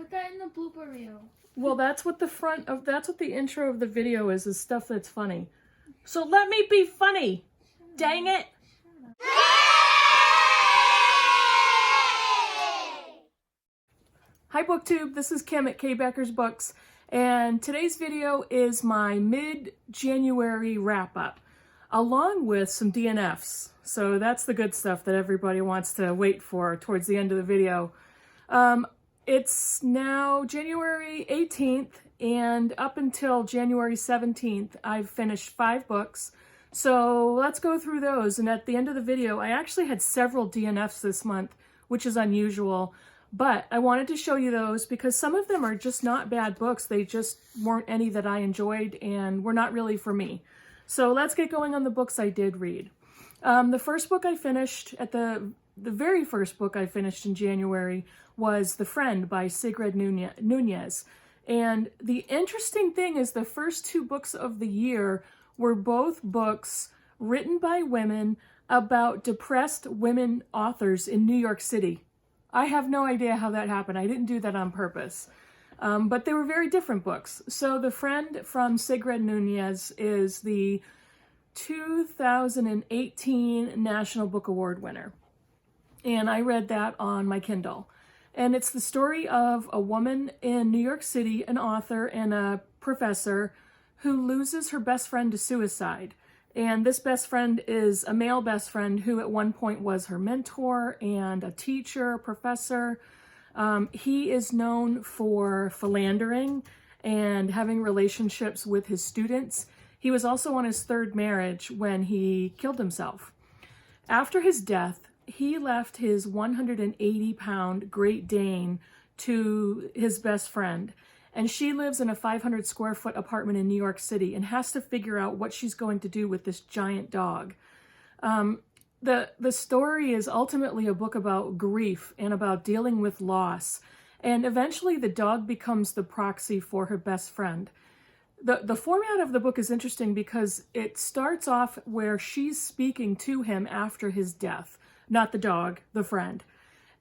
Put that in the blooper reel. Well, that's what the intro of the video is stuff that's funny. So let me be funny. Dang it. Hi BookTube, this is Kim at K Becker's Books, and today's video is my mid-January wrap-up, along with some DNFs. So that's the good stuff that everybody wants to wait for towards the end of the video. It's now January 18th, and up until January 17th, I've finished 5 books. So let's go through those, and at the end of the video, I actually had several DNFs this month, which is unusual. But I wanted to show you those because some of them are just not bad books. They just weren't any that I enjoyed and were not really for me. So let's get going on the books I did read. The first book I finished, the very first book I finished in January was The Friend by Sigrid Nunez. And the interesting thing is the first 2 books of the year were both books written by women about depressed women authors in New York City. I have no idea how that happened. I didn't do that on purpose. But they were very different books. So The Friend from Sigrid Nunez is the 2018 National Book Award winner. And I read that on my Kindle. And it's the story of a woman in New York City, an author and a professor, who loses her best friend to suicide. And this best friend is a male best friend who at one point was her mentor and a teacher, professor. He is known for philandering and having relationships with his students. He was also on his 3rd marriage when he killed himself. After his death, he left his 180-pound Great Dane to his best friend. And she lives in a 500 square foot apartment in New York City and has to figure out what she's going to do with this giant dog. The story is ultimately a book about grief and about dealing with loss. And eventually the dog becomes the proxy for her best friend. The format of the book is interesting because it starts off where she's speaking to him after his death, not the dog, the friend.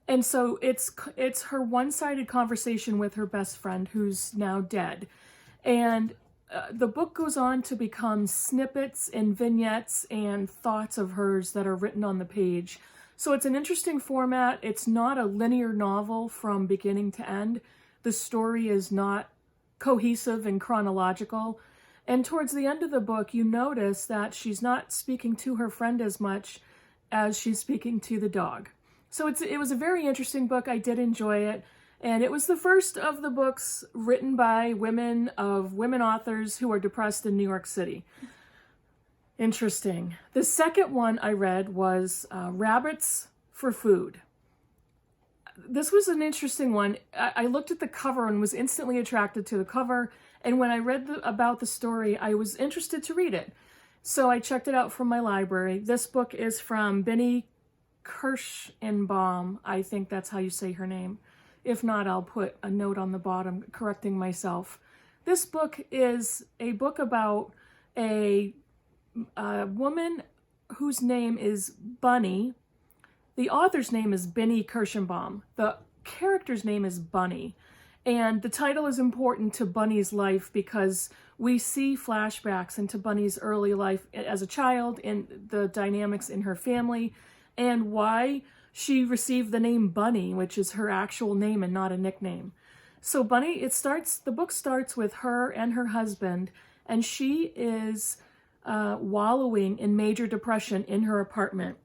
And so it's her one-sided conversation with her best friend who's now dead. And the book goes on to become snippets and vignettes and thoughts of hers that are written on the page. So it's an interesting format. It's not a linear novel from beginning to end. The story is not cohesive and chronological. And towards the end of the book, you notice that she's not speaking to her friend as much as she's speaking to the dog. So it was a very interesting book. I did enjoy it. And it was the first of the books written by women authors who are depressed in New York City. Interesting. The second one I read was Rabbits for Food. This was an interesting one. I looked at the cover and was instantly attracted to the cover. And when I read about the story, I was interested to read it. So I checked it out from my library. This book is from Binnie Kirshenbaum. I think that's how you say her name. If not, I'll put a note on the bottom correcting myself. This book is a book about a woman whose name is Bunnie. The author's name is Binnie Kirshenbaum. The character's name is Bunnie. And the title is important to Bunnie's life because we see flashbacks into Bunnie's early life as a child and the dynamics in her family, and why she received the name Bunnie, which is her actual name and not a nickname. So Bunnie, the book starts with her and her husband, and she is wallowing in major depression in her apartment.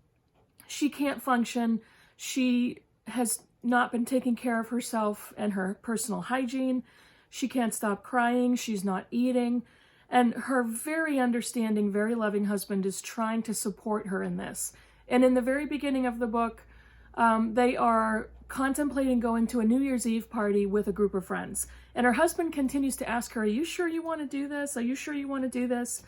She can't function. She has not been taking care of herself and her personal hygiene. She can't stop crying. She's not eating. And her very understanding, very loving husband is trying to support her in this. And in the very beginning of the book, they are contemplating going to a New Year's Eve party with a group of friends. And her husband continues to ask her, "Are you sure you want to do this? Are you sure you want to do this?"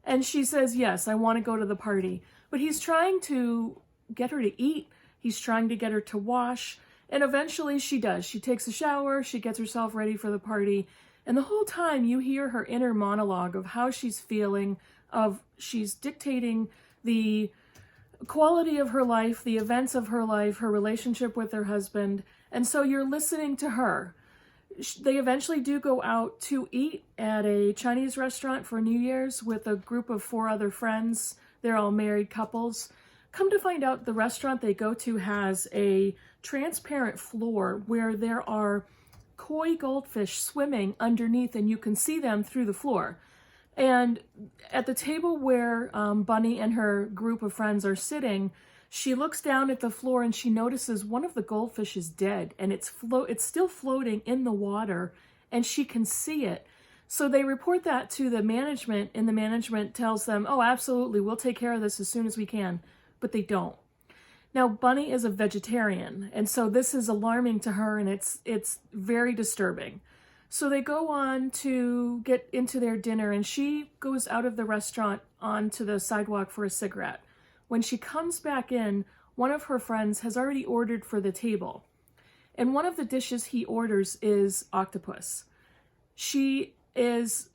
And she says, "Yes, I want to go to the party." But he's trying to get her to eat. He's trying to get her to wash. And eventually she does. She takes a shower. She gets herself ready for the party. And the whole time you hear her inner monologue of how she's feeling, she's dictating the quality of her life, the events of her life, her relationship with her husband. And so you're listening to her. They eventually do go out to eat at a Chinese restaurant for New Year's with a group of 4 other friends. They're all married couples. Come to find out, the restaurant they go to has a transparent floor where there are koi goldfish swimming underneath, and you can see them through the floor. And at the table where Bunnie and her group of friends are sitting, she looks down at the floor and she notices one of the goldfish is dead, and it's still floating in the water, and she can see it. So they report that to the management, and the management tells them, oh, absolutely, we'll take care of this as soon as we can. But they don't. Now, Bunnie is a vegetarian, and so this is alarming to her, and it's very disturbing. So they go on to get into their dinner, and she goes out of the restaurant onto the sidewalk for a cigarette. When she comes back in, one of her friends has already ordered for the table. And one of the dishes he orders is octopus. She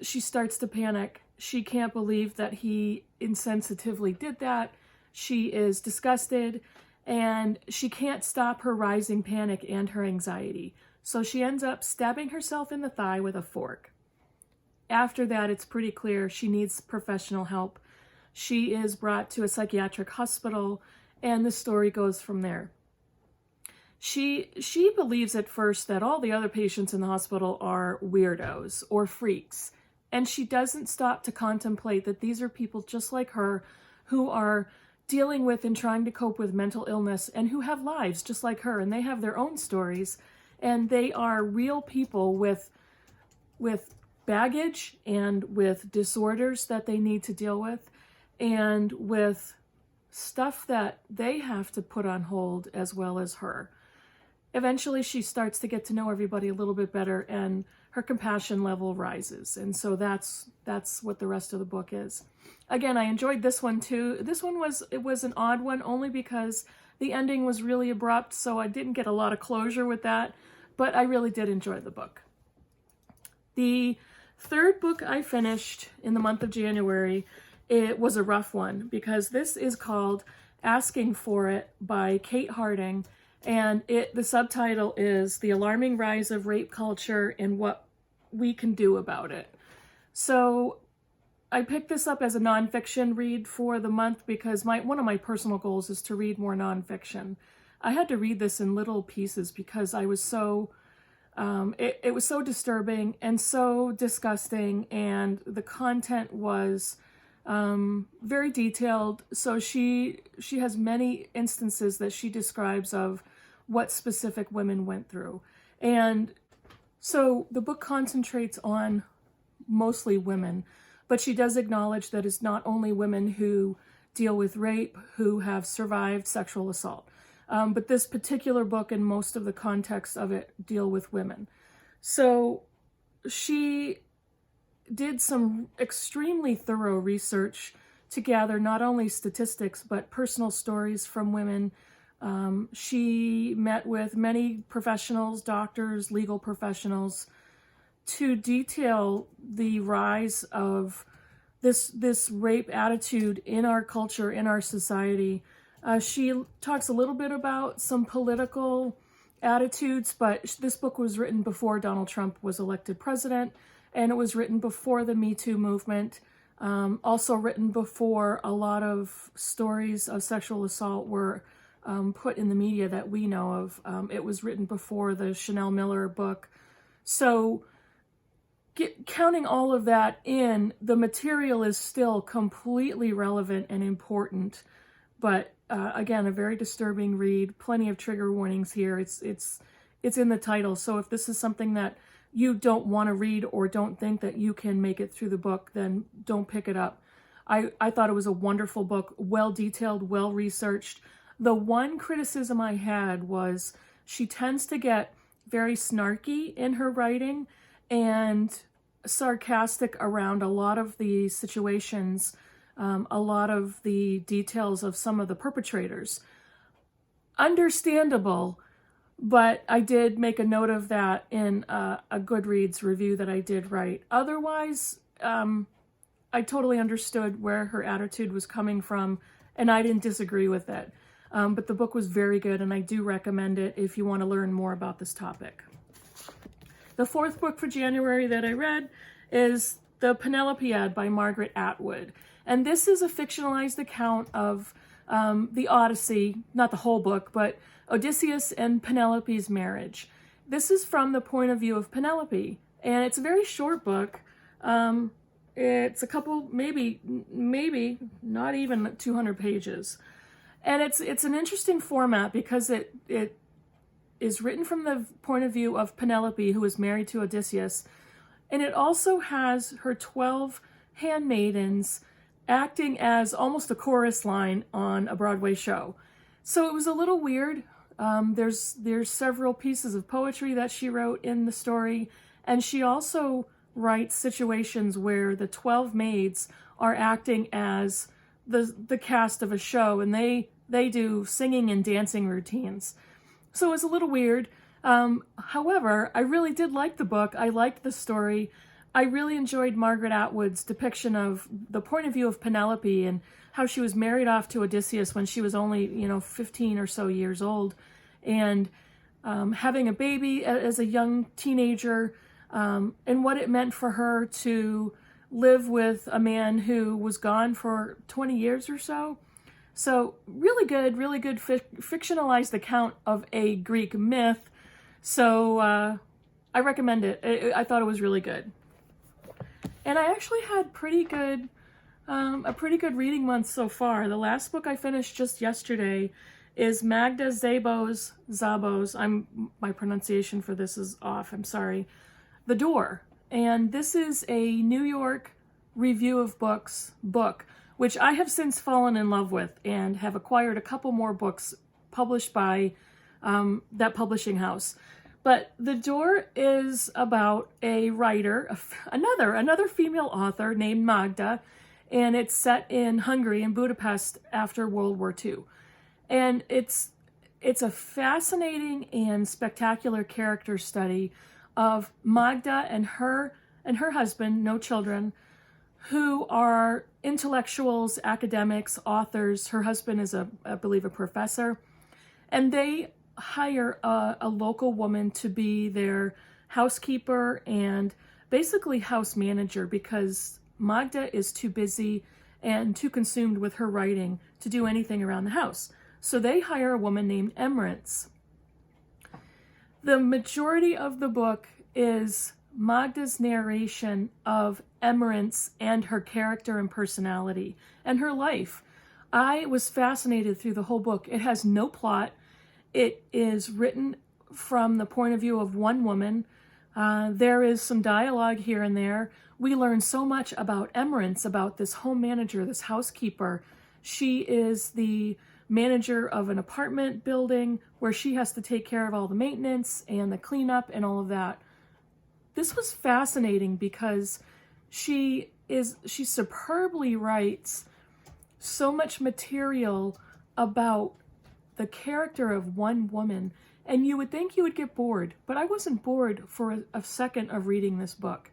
starts to panic. She can't believe that he insensitively did that. She is disgusted, and she can't stop her rising panic and her anxiety. So she ends up stabbing herself in the thigh with a fork. After that, it's pretty clear she needs professional help. She is brought to a psychiatric hospital, and the story goes from there. She believes at first that all the other patients in the hospital are weirdos or freaks, and she doesn't stop to contemplate that these are people just like her who are dealing with and trying to cope with mental illness and who have lives just like her, and they have their own stories, and they are real people with baggage and with disorders that they need to deal with, and with stuff that they have to put on hold as well as her. Eventually, she starts to get to know everybody a little bit better, and her compassion level rises. And so that's what the rest of the book is. Again, I enjoyed this one too. This one was an odd one only because the ending was really abrupt, so I didn't get a lot of closure with that, but I really did enjoy the book. The third book I finished in the month of January, it was a rough one because this is called Asking for It by Kate Harding, and the subtitle is The Alarming Rise of Rape Culture and What We Can Do About It. So I picked this up as a nonfiction read for the month because one of my personal goals is to read more nonfiction. I had to read this in little pieces because I was so it was so disturbing and so disgusting, and the content was very detailed. So she has many instances that she describes of what specific women went through. And so the book concentrates on mostly women, but she does acknowledge that it's not only women who deal with rape who have survived sexual assault. But this particular book and most of the context of it deal with women. So she did some extremely thorough research to gather not only statistics, but personal stories from women. She met with many professionals, doctors, legal professionals, to detail the rise of this rape attitude in our culture, in our society. She talks a little bit about some political attitudes, but this book was written before Donald Trump was elected president, and it was written before the Me Too movement, also written before a lot of stories of sexual assault were put in the media that we know of. It was written before the Chanel Miller book. So counting all of that in, the material is still completely relevant and important, but again, a very disturbing read. Plenty of trigger warnings here. It's in the title. So if this is something that you don't want to read or don't think that you can make it through the book, then don't pick it up. I thought it was a wonderful book, well detailed, well researched. The one criticism I had was she tends to get very snarky in her writing and sarcastic around a lot of the situations, a lot of the details of some of the perpetrators. Understandable, but I did make a note of that in a Goodreads review that I did write. Otherwise, I totally understood where her attitude was coming from, and I didn't disagree with it. But the book was very good, and I do recommend it if you want to learn more about this topic. The fourth book for January that I read is the Penelopiad by Margaret Atwood. And this is a fictionalized account of the Odyssey, not the whole book, but Odysseus and Penelope's marriage. This is from the point of view of Penelope, and it's a very short book. It's a couple, maybe not even 200 pages. And it's an interesting format because it is written from the point of view of Penelope, who is married to Odysseus. And it also has her 12 handmaidens acting as almost a chorus line on a Broadway show. So it was a little weird. There's several pieces of poetry that she wrote in the story, and she also writes situations where the 12 maids are acting as the cast of a show, and they do singing and dancing routines. So it was a little weird. However, I really did like the book. I liked the story. I really enjoyed Margaret Atwood's depiction of the point of view of Penelope and how she was married off to Odysseus when she was only, 15 or so years old, and having a baby as a young teenager, and what it meant for her to live with a man who was gone for 20 years or so. So really good fictionalized account of a Greek myth. So I recommend it. I thought it was really good. And I actually had a pretty good reading month so far. The last book I finished just yesterday is Magda Szabo's, my pronunciation for this is off, I'm sorry, The Door. And this is a New York Review of Books book, which I have since fallen in love with and have acquired a couple more books published by that publishing house. But The Door is about a writer, another female author named Magda, and it's set in Hungary, in Budapest, after World War II. And it's a fascinating and spectacular character study of Magda and her husband, no children, who are intellectuals, academics, authors. Her husband is, I believe, a professor. And they hire a local woman to be their housekeeper and basically house manager because Magda is too busy and too consumed with her writing to do anything around the house. So they hire a woman named Emrance. The majority of the book is Magda's narration of Emrance and her character and personality and her life. I was fascinated through the whole book. It has no plot. It is written from the point of view of one woman. There is some dialogue here and there. We learn so much about Emrance, about this home manager, this housekeeper. She is the manager of an apartment building where she has to take care of all the maintenance and the cleanup and all of that. This was fascinating because she superbly writes so much material about the character of one woman, and you would think you would get bored, but I wasn't bored for a second of reading this book.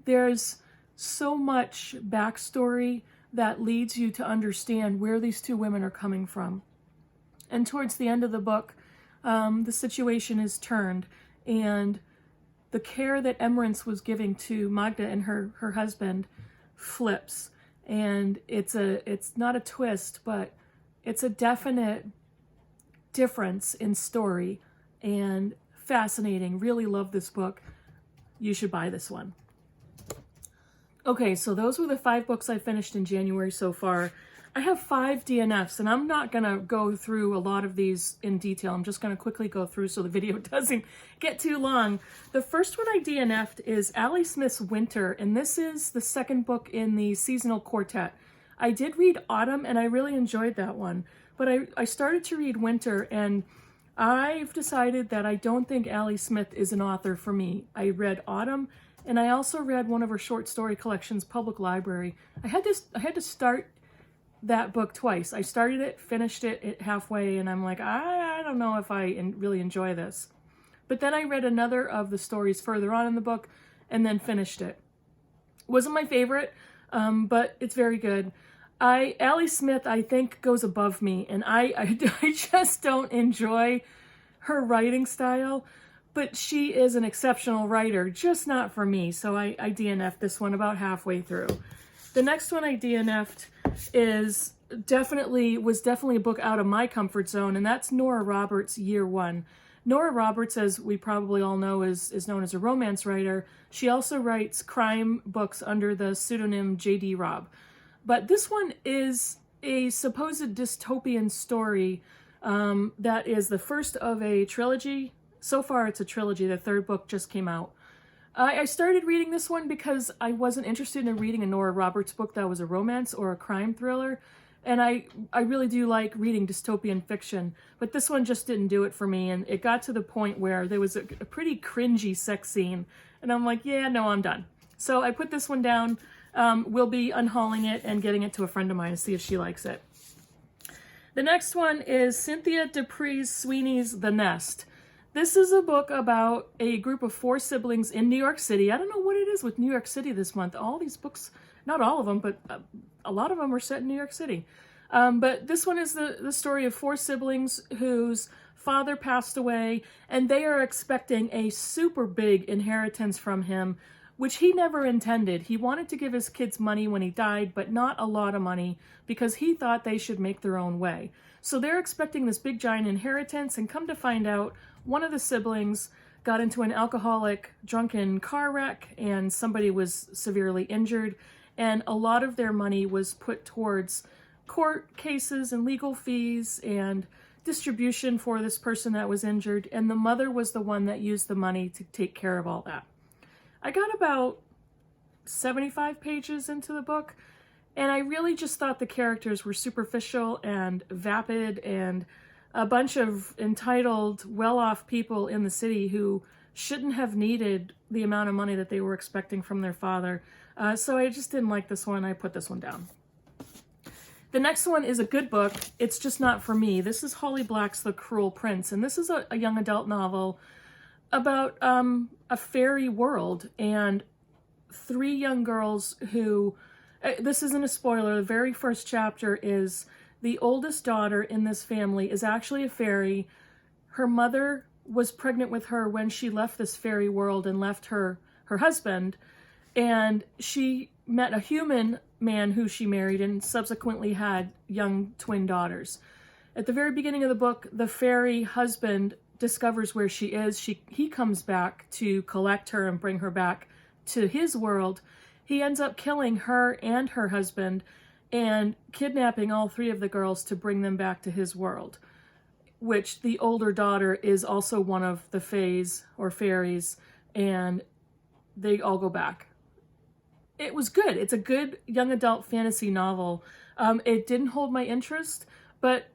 There's so much backstory that leads you to understand where these two women are coming from. And towards the end of the book, the situation is turned, and the care that Emrance was giving to Magda and her husband flips. And it's not a twist, but it's a definite difference in story, and fascinating. Really love this book. You should buy this one. Okay, so those were the 5 books I finished in January so far. I have 5 DNFs, and I'm not going to go through a lot of these in detail. I'm just going to quickly go through so the video doesn't get too long. The first one I DNF'd is Ali Smith's Winter, and this is the second book in the seasonal quartet. I did read Autumn, and I really enjoyed that one. But I started to read Winter, and I've decided that I don't think Ali Smith is an author for me. I read Autumn, and I also read one of her short story collections, Public Library. I had to start that book twice. I started it, finished it halfway, and I'm like, I don't know if I really enjoy this. But then I read another of the stories further on in the book, and then finished it. Wasn't my favorite, but it's very good. Ali Smith, I think, goes above me, and I just don't enjoy her writing style. but she is an exceptional writer, just not for me. So I DNF'd this one about halfway through. The next one I DNF'd was definitely a book out of my comfort zone, and that's Nora Roberts' Year One. Nora Roberts, as we probably all know, is known as a romance writer. She also writes crime books under the pseudonym J.D. Robb. But this one is a supposed dystopian story that is the first of a trilogy. So far, it's a trilogy. The third book just came out. I started reading this one because I wasn't interested in reading a Nora Roberts book that was a romance or a crime thriller. And I really do like reading dystopian fiction, but this one just didn't do it for me. And it got to the point where there was a pretty cringy sex scene. And I'm like, yeah, no, I'm done. So I put this one down. We'll be unhauling it and getting it to a friend of mine to see if she likes it. The next one is Cynthia Dupree's Sweeney's The Nest. This is a book about a group of 4 siblings in New York City. I don't know what it is with New York City this month. All these books, not all of them, but a lot of them are set in New York City. But this one is the story of 4 siblings whose father passed away, and they are expecting a super big inheritance from him, which he never intended. He wanted to give his kids money when he died, but not a lot of money, because he thought they should make their own way. So they're expecting this big giant inheritance, and come to find out, one of the siblings got into an alcoholic, drunken car wreck, and somebody was severely injured, and a lot of their money was put towards court cases and legal fees and distribution for this person that was injured, and the mother was the one that used the money to take care of all that. I got about 75 pages into the book, and I really just thought the characters were superficial and vapid and a bunch of entitled, well-off people in the city who shouldn't have needed the amount of money that they were expecting from their father. So I just didn't like this one. I put this one down. The next one is a good book. It's just not for me. This is Holly Black's The Cruel Prince, and this is a young adult novel about a fairy world and 3 young girls who, this isn't a spoiler, the very first chapter is the oldest daughter in this family is actually a fairy. Her mother was pregnant with her when she left this fairy world and left her husband, and she met a human man who she married and subsequently had young twin daughters. At the very beginning of the book, the fairy husband discovers where she is. He comes back to collect her and bring her back to his world. He ends up killing her and her husband and kidnapping all 3 of the girls to bring them back to his world, which the older daughter is also one of the fays or fairies, and they all go back. It was good. It's a good young adult fantasy novel. It didn't hold my interest, but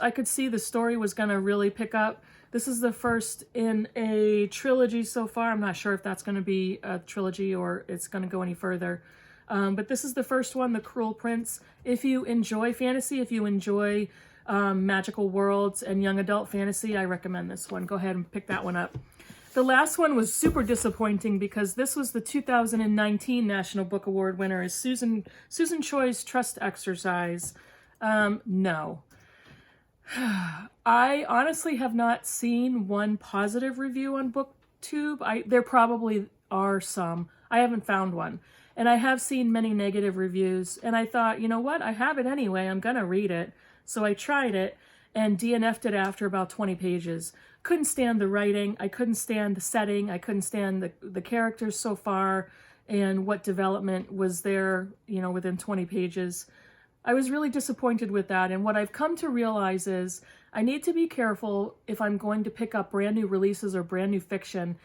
I could see the story was going to really pick up. This is the first in a trilogy so far. I'm not sure if that's going to be a trilogy or it's going to go any further. But this is the first one, The Cruel Prince. If you enjoy fantasy, if you enjoy magical worlds and young adult fantasy, I recommend this one. Go ahead and pick that one up. The last one was super disappointing because this was the 2019 National Book Award winner, is Susan Choi's Trust Exercise. No. I honestly have not seen one positive review on BookTube. There probably are some. I haven't found one. And I have seen many negative reviews, and I thought, you know what, I have it anyway, I'm gonna read it. So I tried it and DNF'd it after about 20 pages. Couldn't stand the writing, I couldn't stand the setting, I couldn't stand the characters so far, and what development was there, within 20 pages. I was really disappointed with that, and what I've come to realize is I need to be careful if I'm going to pick up brand new releases or brand new fiction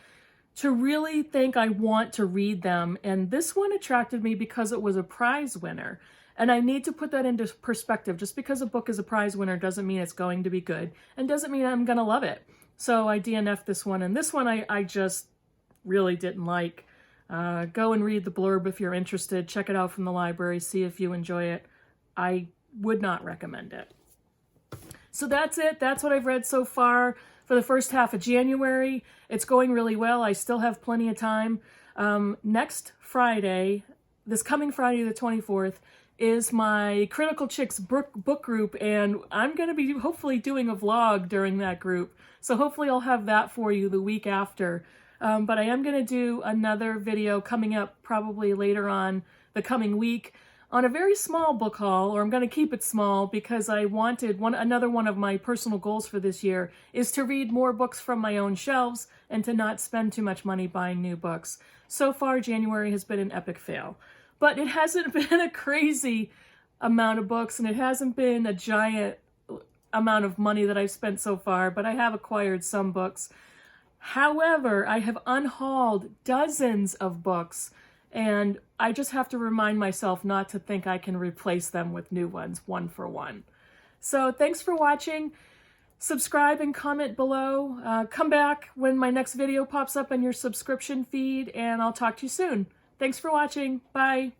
to really think I want to read them. And this one attracted me because it was a prize winner. And I need to put that into perspective. Just because a book is a prize winner doesn't mean it's going to be good and doesn't mean I'm going to love it. So I DNF'd this one. And this one I just really didn't like. Go and read the blurb if you're interested. Check it out from the library. See if you enjoy it. I would not recommend it. So that's it. That's what I've read so far for the first half of January. It's going really well. I still have plenty of time. Next Friday, this coming Friday the 24th, is my Critical Chicks book group, and I'm going to be hopefully doing a vlog during that group. So hopefully I'll have that for you the week after. But I am going to do another video coming up probably later on the coming week on a very small book haul, or I'm going to keep it small because I wanted another one of my personal goals for this year is to read more books from my own shelves and to not spend too much money buying new books. So far, January has been an epic fail, but it hasn't been a crazy amount of books, and it hasn't been a giant amount of money that I've spent so far, but I have acquired some books. However, I have unhauled dozens of books, and I just have to remind myself not to think I can replace them with new ones, one for one. So thanks for watching. Subscribe and comment below. Come back when my next video pops up in your subscription feed, and I'll talk to you soon. Thanks for watching. Bye.